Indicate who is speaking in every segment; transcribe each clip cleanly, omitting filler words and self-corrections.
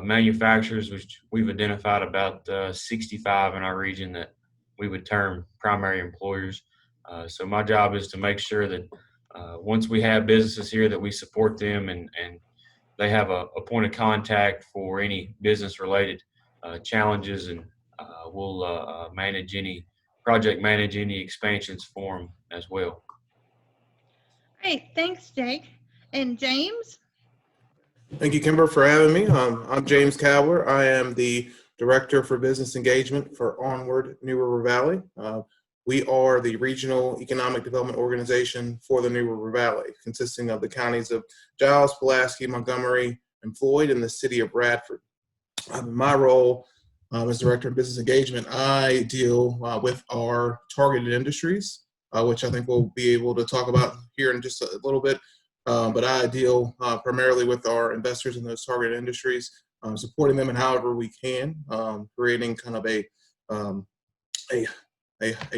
Speaker 1: manufacturers, which we've identified about 65 in our region that we would term primary employers. So my job is to make sure that once we have businesses here that we support them and they have a point of contact for any business related challenges, and we'll manage any expansions for them as well.
Speaker 2: Great, thanks, Jake. And James?
Speaker 3: Thank you, Kimber, for having me. I'm James Cowler. I am the Director for Business Engagement for Onward, New River Valley. We are the regional economic development organization for the New River Valley, consisting of the counties of Giles, Pulaski, Montgomery, and Floyd, and the city of Bradford. In my role as Director of Business Engagement, I deal with our targeted industries, which I think we'll be able to talk about here in just a little bit. But I deal primarily with our investors in those targeted industries, supporting them in however we can, creating kind of a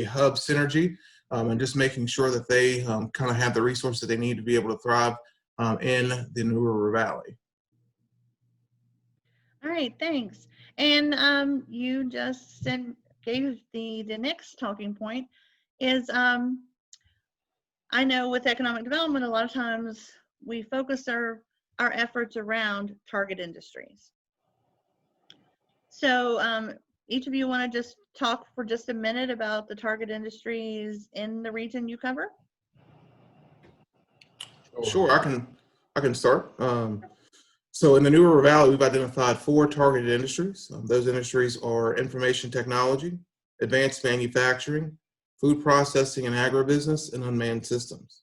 Speaker 3: hub synergy, and just making sure that they kind of have the resources that they need to be able to thrive in the New River Valley.
Speaker 2: All right, thanks. And you just gave the next talking point is I know with economic development, a lot of times we focus our efforts around target industries. So each of you want to just talk for just a minute about the target industries in the region you cover?
Speaker 3: Sure, I can start. So in the New River Valley, we've identified 4 targeted industries. Those industries are information technology, advanced manufacturing, food processing and agribusiness, and unmanned systems.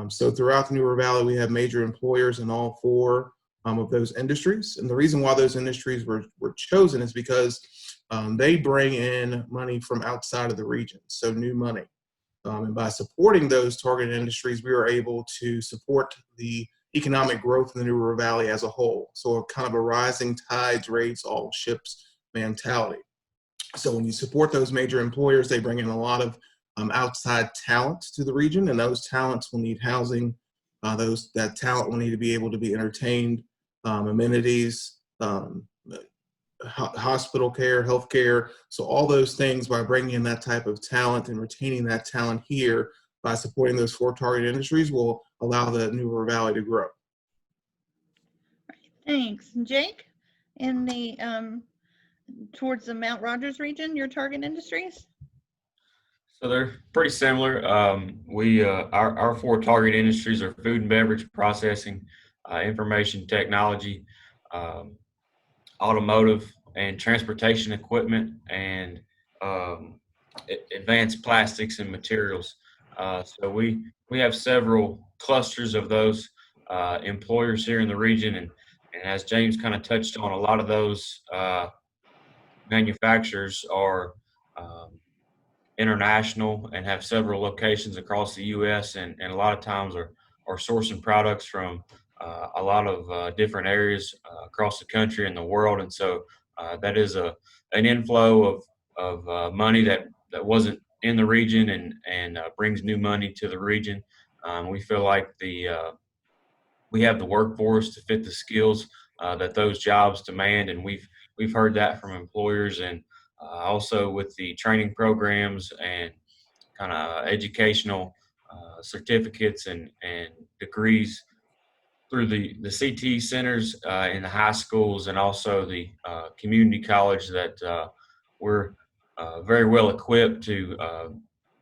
Speaker 3: So throughout the New River Valley, we have major employers in all 4 of those industries. And the reason why those industries were chosen is because they bring in money from outside of the region, so new money. And by supporting those targeted industries, we are able to support the economic growth in the New River Valley as a whole. So kind of a rising tides raise all ships mentality. So when you support those major employers, they bring in a lot of outside talent to the region, and those talents will need housing. That talent will need to be able to be entertained, amenities, hospital care, health care. So all those things, by bringing in that type of talent and retaining that talent here by supporting those 4 target industries, will allow the New River Valley to grow.
Speaker 2: Thanks. Jake, in the towards the Mount Rogers region, your target industries?
Speaker 1: So they're pretty similar. Our 4 target industries are food and beverage processing, information technology, automotive and transportation equipment, and advanced plastics and materials. So we have several clusters of those employers here in the region, and as James kind of touched on, a lot of those manufacturers are international and have several locations across the U.S. and a lot of times are sourcing products from a lot of different areas across the country and the world. And so that is an inflow of money that wasn't in the region and brings new money to the region. We feel like we have the workforce to fit the skills that those jobs demand, and we've heard that from employers, and also with the training programs and kind of educational certificates and degrees through the CT centers in the high schools, and also the community college, that we're very well equipped to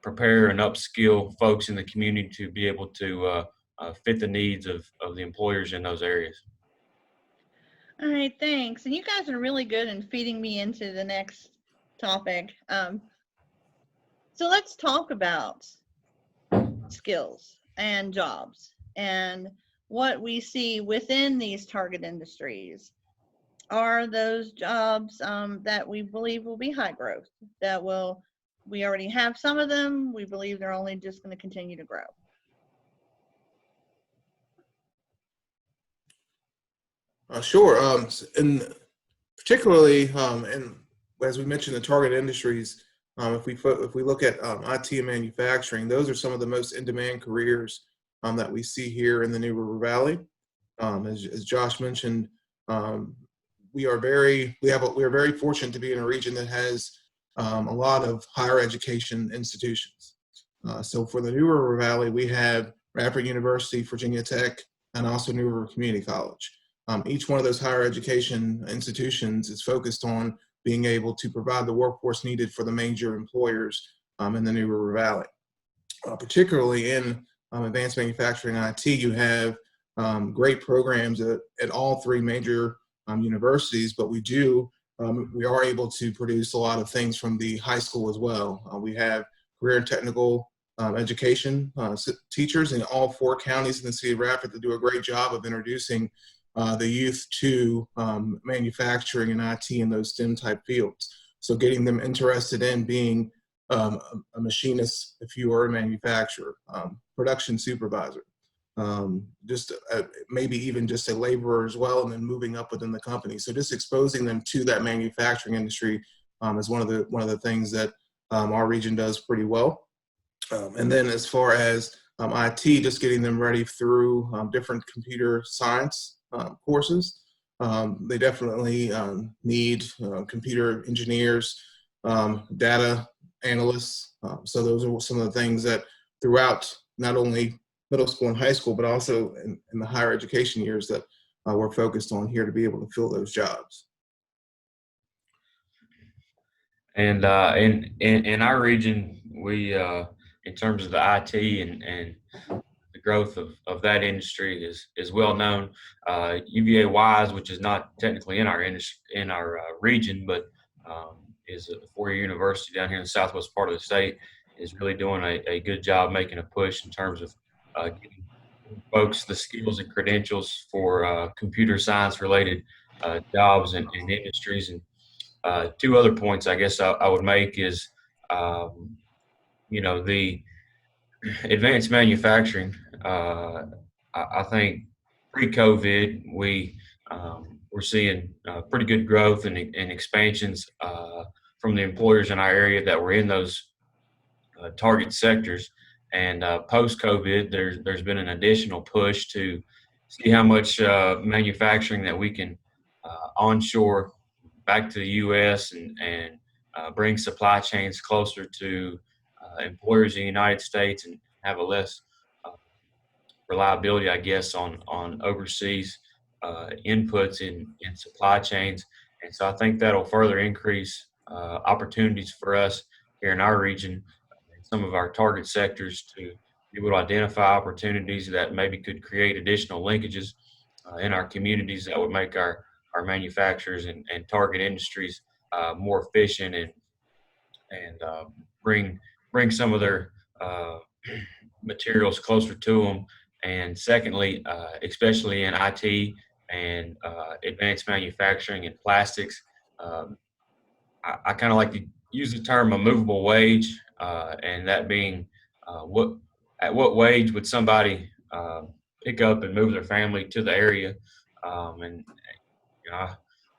Speaker 1: prepare and upskill folks in the community to be able to fit the needs of the employers in those areas.
Speaker 2: All right, thanks. And you guys are really good in feeding me into the next topic. So let's talk about skills and jobs and what we see within these target industries. Are those jobs that we believe will be high growth, we already have some of them, we believe they're only just going to continue to grow?
Speaker 3: Sure. And particularly, and as we mentioned, the target industries, if we look at IT and manufacturing, those are some of the most in-demand careers that we see here in the New River Valley. As Josh mentioned, we are very fortunate to be in a region that has a lot of higher education institutions. So for the New River Valley, we have Radford University, Virginia Tech, and also New River Community College. Each one of those higher education institutions is focused on being able to provide the workforce needed for the major employers in the New River Valley. Particularly in advanced manufacturing IT, you have great programs at all three major universities, but we are able to produce a lot of things from the high school as well. We have career and technical education teachers in all 4 counties in the city of Radford that do a great job of introducing the youth to manufacturing and IT in those STEM type fields. So getting them interested in being a machinist, if you are a manufacturer, production supervisor, maybe even just a laborer as well, and then moving up within the company. So just exposing them to that manufacturing industry is one of the things that our region does pretty well. And then as far as IT, just getting them ready through different computer science courses. They definitely need computer engineers, data analysts. So those are some of the things that throughout not only middle school and high school, but also in the higher education years that we're focused on here to be able to fill those jobs.
Speaker 1: And in our region, we in terms of the IT and the growth of that industry is well known. UVA Wise, which is not technically in our region, but is a 4-year university down here in the southwest part of the state, is really doing a good job making a push in terms of getting folks the skills and credentials for computer science related jobs and industries. And 2 other points I guess I would make is, the advanced manufacturing. I think pre-COVID, we're seeing pretty good growth and expansions from the employers in our area that were in those target sectors. And post-COVID, there's been an additional push to see how much manufacturing that we can onshore back to the U.S. and bring supply chains closer to employers in the United States and have a less reliability, I guess, on overseas inputs in supply chains. And so I think that'll further increase opportunities for us here in our region, some of our target sectors, to be able to identify opportunities that maybe could create additional linkages in our communities that would make our manufacturers and target industries more efficient and bring some of their materials closer to them. And secondly, especially in IT and advanced manufacturing and plastics, I kind of like to use the term a movable wage, and that being at what wage would somebody pick up and move their family to the area? And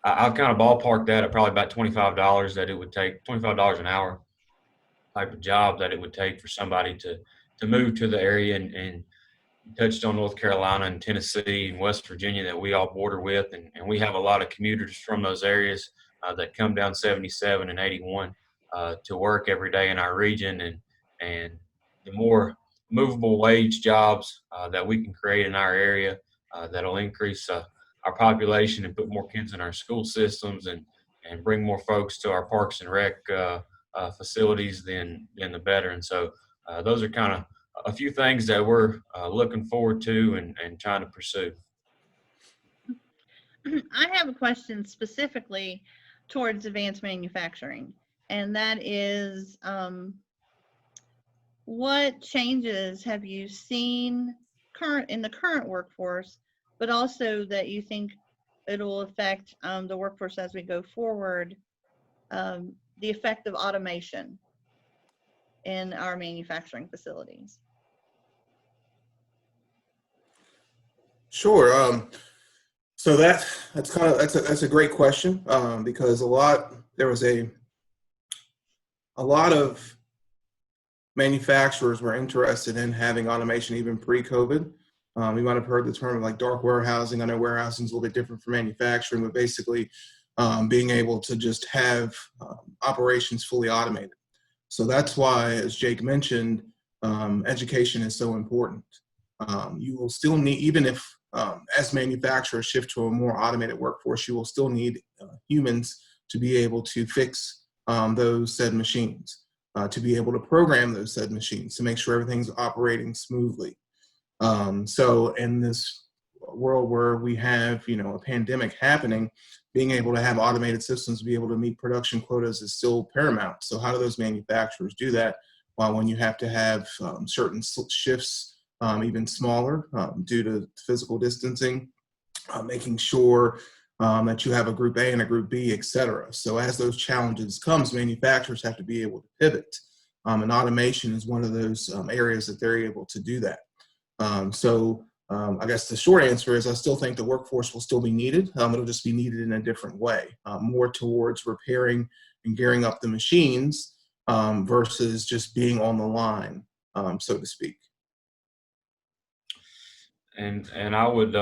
Speaker 1: I've kind of ballparked that at probably about $25 that it would take, $25 an hour type of job that it would take for somebody to move to the area. And touched on North Carolina and Tennessee and West Virginia that we all border with, and we have a lot of commuters from those areas that come down 77 and 81 to work every day in our region. And the more movable wage jobs that we can create in our area, that'll increase our population and put more kids in our school systems and bring more folks to our parks and rec facilities, then the better. And so those are kind of a few things that we're looking forward to and trying to pursue.
Speaker 2: I have a question specifically towards advanced manufacturing, and that is, what changes have you seen in the current workforce, but also that you think it'll affect the workforce as we go forward, the effect of automation in our manufacturing facilities?
Speaker 3: Sure. So that's a great question, because there was a lot of manufacturers were interested in having automation even pre-COVID. You might have heard the term like dark warehousing. I know warehousing is a little bit different from manufacturing, but basically being able to just have operations fully automated. So that's why, as Jake mentioned, education is so important. You will still need, even if as manufacturers shift to a more automated workforce, you will still need humans to be able to fix those said machines, to be able to program those said machines, to make sure everything's operating smoothly. So in this world where we have, a pandemic happening, being able to have automated systems to be able to meet production quotas is still paramount. So how do those manufacturers do that? Well, when you have to have certain shifts, even smaller due to physical distancing, making sure that you have a group A and a group B, et cetera. So as those challenges comes, manufacturers have to be able to pivot. And automation is one of those areas that they're able to do that. I guess the short answer is I still think the workforce will still be needed. It'll just be needed in a different way, more towards repairing and gearing up the machines versus just being on the line, so to speak.
Speaker 1: And I would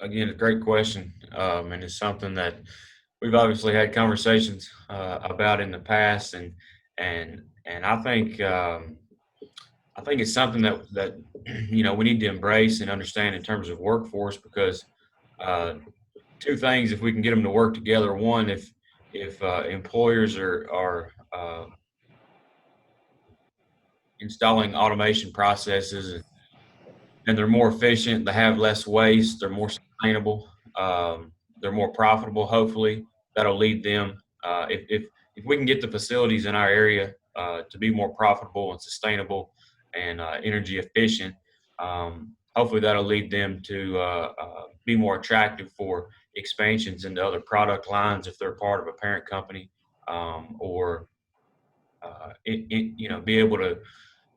Speaker 1: again, a great question, and it's something that we've obviously had conversations about in the past, and I think it's something that we need to embrace and understand in terms of workforce, because two things, if we can get them to work together. One, if employers are installing automation processes and they're more efficient, they have less waste, they're more sustainable, they're more profitable. Hopefully, that'll lead them. If we can get the facilities in our area to be more profitable and sustainable and energy efficient, hopefully that'll lead them to be more attractive for expansions into other product lines if they're part of a parent company, or be able to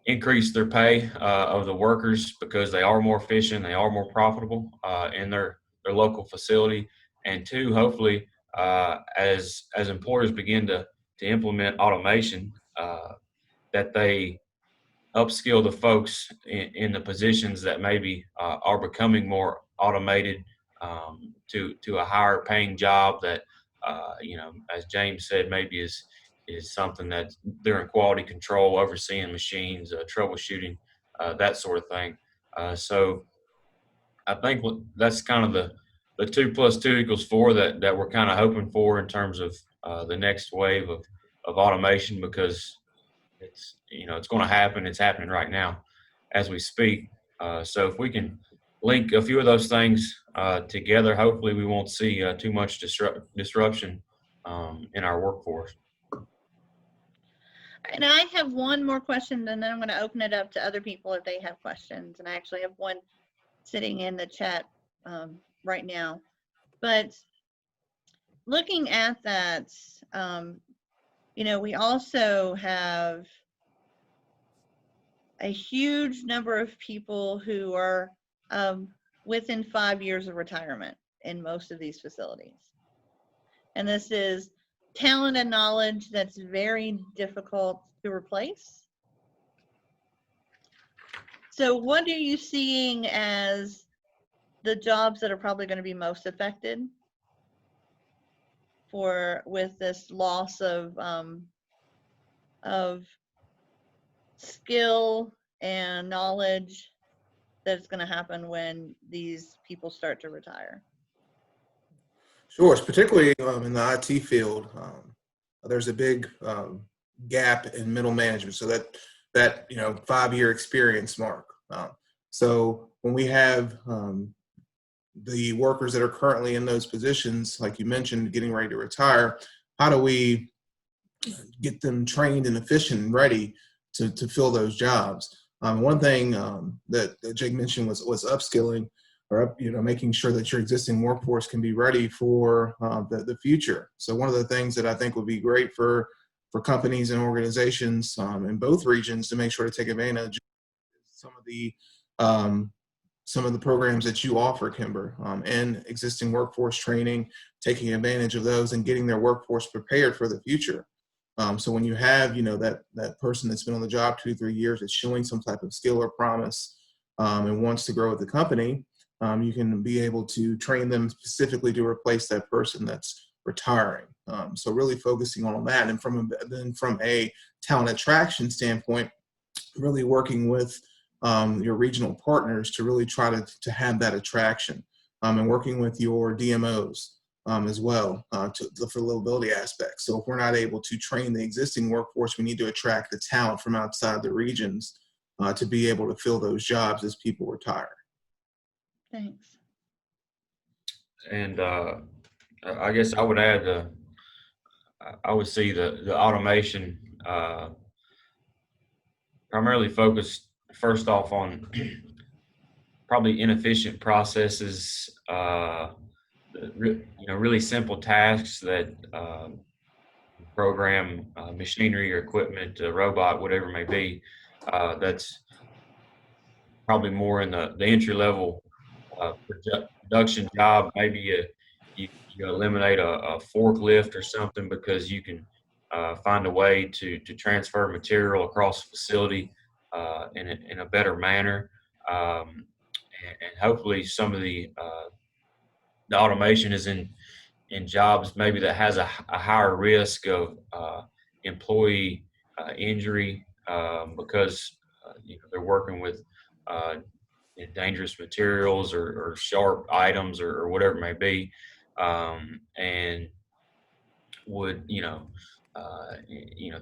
Speaker 1: increase their pay of the workers because they are more efficient, they are more profitable in their local facility. And two, hopefully, as employers begin to implement automation, that they upskill the folks in the positions that maybe are becoming more automated, to a higher paying job that as James said, maybe is something that they're in quality control, overseeing machines, troubleshooting, that sort of thing. So I think that's kind of the 2 + 2 = 4 that we're kind of hoping for in terms of the next wave of automation, because it's going to happen. It's happening right now as we speak. So if we can link a few of those things together, hopefully we won't see too much disruption in our workforce.
Speaker 2: And I have one more question, and then I'm going to open it up to other people if they have questions. And I actually have one sitting in the chat right now. But looking at that, we also have a huge number of people who are within 5 years of retirement in most of these facilities. And this is talent and knowledge that's very difficult to replace. So what are you seeing as the jobs that are probably going to be most affected with this loss of skill and knowledge that's going to happen when these people start to retire?
Speaker 3: Sure, it's particularly in the IT field. There's a big gap in middle management, so that 5-year experience mark. So when we have the workers that are currently in those positions, like you mentioned, getting ready to retire, how do we get them trained and efficient and ready to fill those jobs? One thing that Jake mentioned was upskilling, or making sure that your existing workforce can be ready for the future. So one of the things that I think would be great for companies and organizations in both regions to make sure to take advantage of some of the programs that you offer, Kimber, and existing workforce training, taking advantage of those and getting their workforce prepared for the future. So when you have that person that's been on the job 2-3 years, that's showing some type of skill or promise, and wants to grow with the company, you can be able to train them specifically to replace that person that's retiring. So really focusing on that, and then from a talent attraction standpoint, really working with your regional partners to really try to have that attraction, and working with your DMOs as well for the livability aspect. So if we're not able to train the existing workforce, we need to attract the talent from outside the regions to be able to fill those jobs as people retire.
Speaker 2: Thanks.
Speaker 1: And I guess I would add I would see the automation primarily focused first off on probably inefficient processes, really simple tasks that program machinery or equipment, robot, whatever it may be. That's probably more in the entry level production job. Maybe you eliminate a forklift or something because you can find a way to transfer material across the facility in a better manner. And hopefully some of the automation is in jobs maybe that has a higher risk of employee injury because they're working with dangerous materials or sharp items or whatever it may be, and would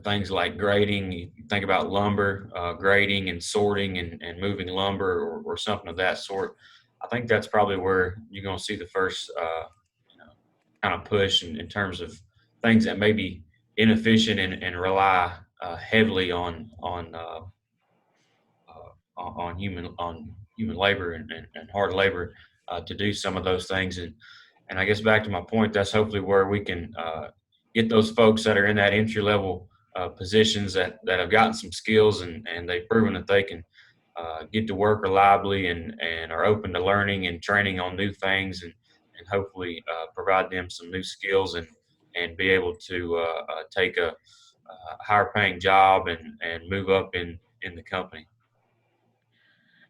Speaker 1: things like grading. You think about lumber, grading and sorting and moving lumber or something of that sort. I think that's probably where you're going to see the first kind of push in terms of things that may be inefficient and rely heavily on human labor and hard labor to do some of those things. And I guess back to my point, that's hopefully where we can get those folks that are in that entry level positions that have gotten some skills and they've proven that they can get to work reliably and are open to learning and training on new things and hopefully provide them some new skills and be able to take a higher paying job and move up in the company.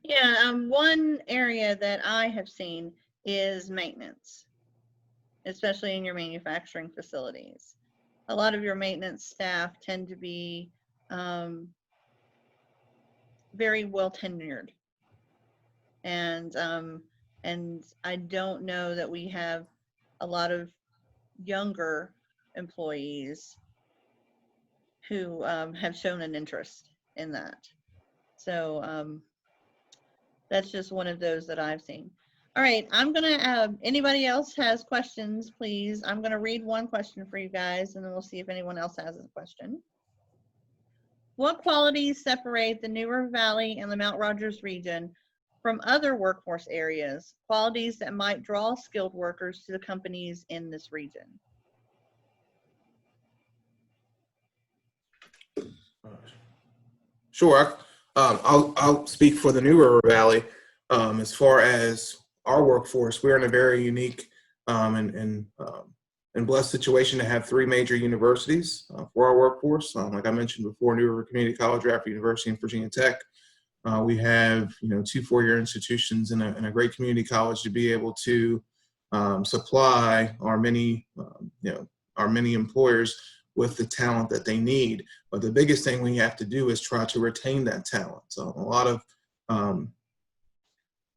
Speaker 2: Yeah, one area that I have seen is maintenance, especially in your manufacturing facilities. A lot of your maintenance staff tend to be very well tenured, and I don't know that we have a lot of younger employees who have shown an interest in that. So that's just one of those that I've seen. All right, I'm gonna, anybody else has questions, please. I'm gonna read one question for you guys and then we'll see if anyone else has a question. What qualities separate the New River Valley and the Mount Rogers region from other workforce areas, qualities that might draw skilled workers to the companies in this region?
Speaker 3: Sure. I'll speak for the New River Valley. As far as our workforce, we're in a very unique and blessed situation to have 3 major universities for our workforce. Like I mentioned before, New River Community College, Radford University, and Virginia Tech. We have 2 4-year institutions and a great community college to be able to supply our many employers with the talent that they need. But the biggest thing we have to do is try to retain that talent. So a lot of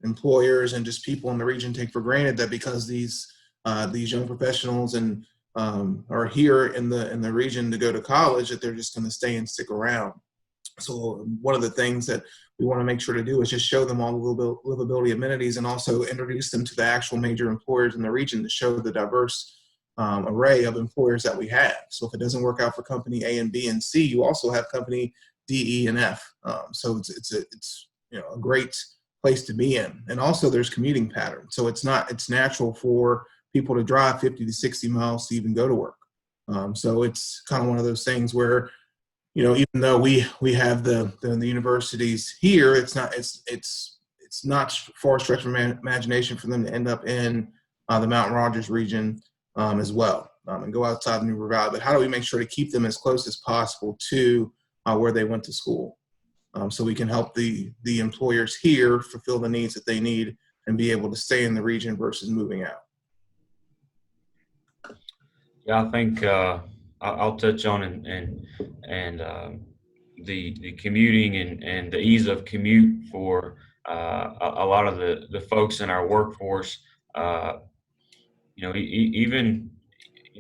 Speaker 3: employers and just people in the region take for granted that because these young professionals and are here in the region to go to college, that they're just going to stay and stick around. So one of the things that we want to make sure to do is just show them all the livability amenities and also introduce them to the actual major employers in the region to show the diverse array of employers that we have. So if it doesn't work out for company A and B and C, you also have company D, E, and F. So it's a great place to be in. And also there's commuting patterns. So it's natural for people to drive 50 to 60 miles to even go to work. So it's kind of one of those things where, even though we have the universities here, it's not far stretch from imagination for them to end up in the Mount Rogers region as well and go outside the New River Valley. But how do we make sure to keep them as close as possible to where they went to school? so we can help the employers here fulfill the needs that they need and be able to stay in the region versus moving out.
Speaker 1: Yeah, I think I'll touch on and the commuting and the ease of commute for a lot of the folks in our workforce. Even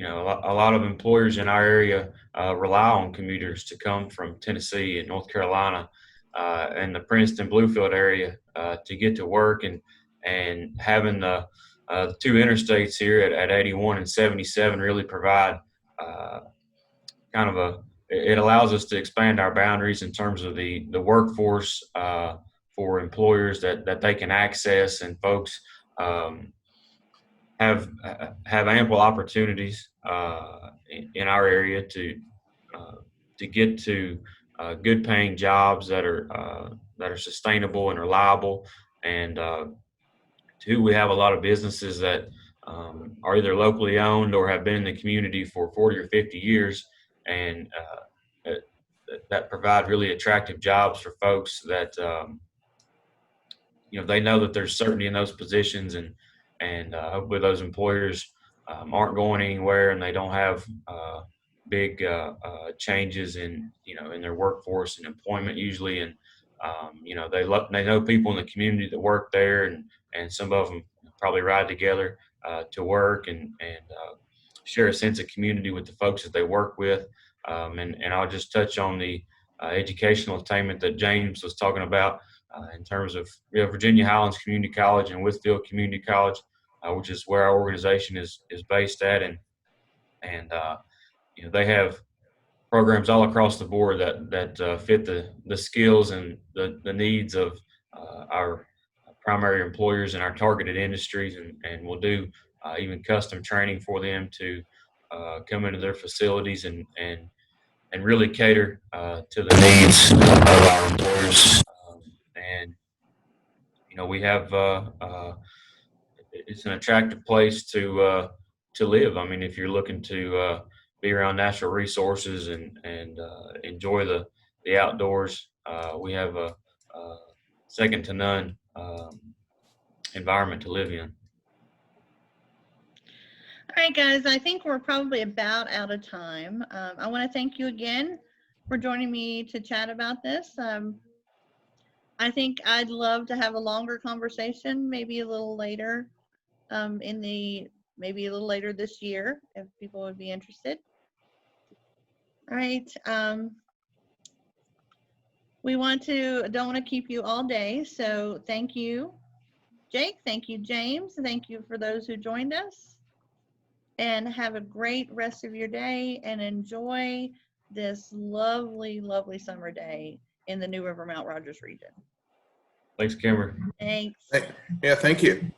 Speaker 1: a lot of employers in our area rely on commuters to come from Tennessee and North Carolina and the Princeton Bluefield area to get to work, and having the two interstates here at 81 and 77 really provide kind of it allows us to expand our boundaries in terms of the workforce for employers that they can access, and folks have ample opportunities in our area to get to good paying jobs that are sustainable and reliable, and two, we have a lot of businesses that are either locally owned or have been in the community for 40 or 50 years, and that provide really attractive jobs for folks that they know that there's certainty in those positions, and hopefully those employers aren't going anywhere, and they don't have big changes in their workforce and employment usually, and they know people in the community that work there, and some of them probably ride together to work and share a sense of community with the folks that they work with, and I'll just touch on the educational attainment that James was talking about. In terms of Virginia Highlands Community College and Withfield Community College, which is where our organization is based at, and they have programs all across the board that fit the skills and the needs of our primary employers and our targeted industries, and we'll do even custom training for them to come into their facilities and really cater to the needs of our employers. And we have it's an attractive place to live. I mean, if you're looking to be around natural resources and enjoy the outdoors, we have a second to none environment to live in.
Speaker 2: All right, guys, I think we're probably about out of time. I want to thank you again for joining me to chat about this. I think I'd love to have a longer conversation, maybe a little later maybe a little later this year, if people would be interested. All right. We don't want to keep you all day. So thank you, Jake. Thank you, James. Thank you for those who joined us, and have a great rest of your day, and enjoy this lovely, lovely summer day in the New River Mount Rogers region.
Speaker 1: Thanks, Kimber.
Speaker 2: Thanks.
Speaker 3: Yeah, thank you.